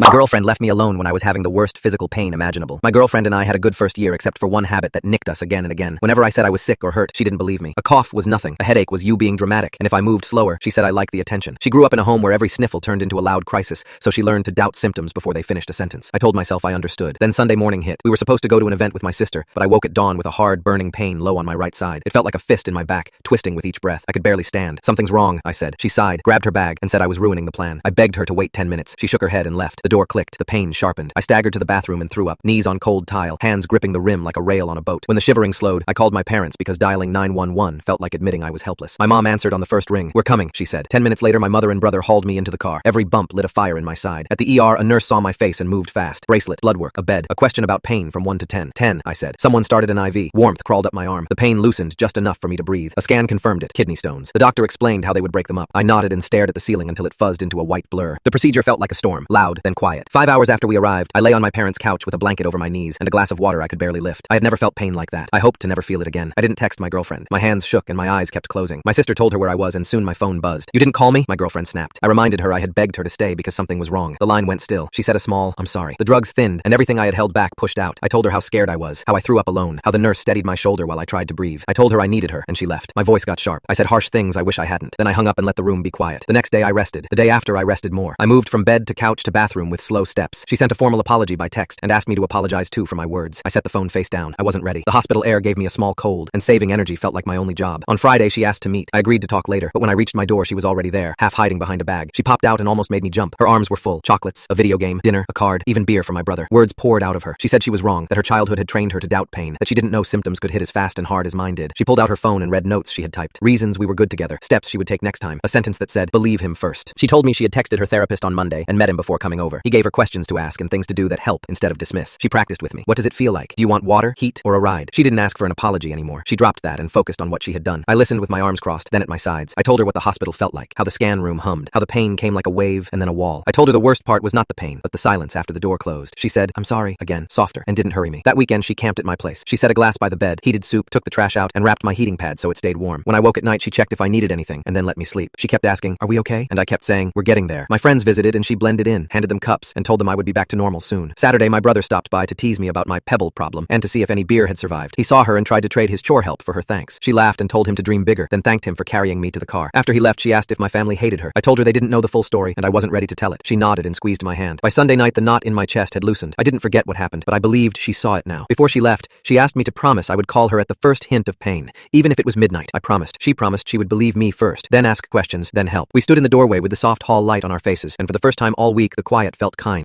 My girlfriend left me alone when I was having the worst physical pain imaginable. My girlfriend and I had a good first year except for one habit that nicked us again and again. Whenever I said I was sick or hurt, she didn't believe me. A cough was nothing. A headache was you being dramatic. And if I moved slower, she said I liked the attention. She grew up in a home where every sniffle turned into a loud crisis, so she learned to doubt symptoms before they finished a sentence. I told myself I understood. Then Sunday morning hit. We were supposed to go to an event with my sister, but I woke at dawn with a hard, burning pain low on my right side. It felt like a fist in my back, twisting with each breath. I could barely stand. Something's wrong, I said. She sighed, grabbed her bag, and said I was ruining the plan. I begged her to wait 10 minutes. She shook her head and left. The door clicked. The pain sharpened. I staggered to the bathroom and threw up, knees on cold tile, hands gripping the rim like a rail on a boat. When the shivering slowed, I called my parents because dialing 911 felt like admitting I was helpless. My mom answered on the first ring. "We're coming," she said. 10 minutes later, my mother and brother hauled me into the car. Every bump lit a fire in my side. At the ER, a nurse saw my face and moved fast. Bracelet, blood work, a bed, a question about pain from 1 to 10. 10, I said. Someone started an IV. Warmth crawled up my arm. The pain loosened just enough for me to breathe. A scan confirmed it. Kidney stones. The doctor explained how they would break them up. I nodded and stared at the ceiling until it fuzzed into a white blur. The procedure felt like a storm. Loud, then quiet. 5 hours after we arrived, I lay on my parents' couch with a blanket over my knees and a glass of water I could barely lift. I had never felt pain like that. I hoped to never feel it again. I didn't text my girlfriend. My hands shook and my eyes kept closing. My sister told her where I was and soon my phone buzzed. "You didn't call me?" My girlfriend snapped. I reminded her I had begged her to stay because something was wrong. The line went still. She said a small, "I'm sorry." The drugs thinned and everything I had held back pushed out. I told her how scared I was, how I threw up alone, how the nurse steadied my shoulder while I tried to breathe. I told her I needed her and she left. My voice got sharp. I said harsh things I wish I hadn't. Then I hung up and let the room be quiet. The next day I rested. The day after I rested more. I moved from bed to couch to bathroom with slow steps. She sent a formal apology by text and asked me to apologize too for my words. I set the phone face down. I wasn't ready. The hospital air gave me a small cold, and saving energy felt like my only job. On Friday, she asked to meet. I agreed to talk later, but when I reached my door, she was already there, half hiding behind a bag. She popped out and almost made me jump. Her arms were full. Chocolates, a video game, dinner, a card, even beer for my brother. Words poured out of her. She said she was wrong, that her childhood had trained her to doubt pain, that she didn't know symptoms could hit as fast and hard as mine did. She pulled out her phone and read notes she had typed. Reasons we were good together. Steps she would take next time. A sentence that said, "Believe him first." She told me she had texted her therapist on Monday and met him before coming over. He gave her questions to ask and things to do that help instead of dismiss. She practiced with me. What does it feel like? Do you want water, heat, or a ride? She didn't ask for an apology anymore. She dropped that and focused on what she had done. I listened with my arms crossed, then at my sides. I told her what the hospital felt like, how the scan room hummed, how the pain came like a wave and then a wall. I told her the worst part was not the pain, but the silence after the door closed. She said, "I'm sorry," again, softer, and didn't hurry me. That weekend, she camped at my place. She set a glass by the bed, heated soup, took the trash out, and wrapped my heating pad so it stayed warm. When I woke at night, she checked if I needed anything, and then let me sleep. She kept asking, "Are we okay?" And I kept saying, "We're getting there." My friends visited, and she blended in, handed them cups, and told them I would be back to normal soon. Saturday, my brother stopped by to tease me about my pebble problem, and to see if any beer had survived. He saw her and tried to trade his chore help for her thanks. She laughed and told him to dream bigger, then thanked him for carrying me to the car. After he left, she asked if my family hated her. I told her they didn't know the full story, and I wasn't ready to tell it. She nodded and squeezed my hand. By Sunday night, the knot in my chest had loosened. I didn't forget what happened, but I believed she saw it now. Before she left, she asked me to promise I would call her at the first hint of pain, even if it was midnight. I promised. She promised she would believe me first, then ask questions, then help. We stood in the doorway with the soft hall light on our faces, and for the first time all week, the quiet felt kind.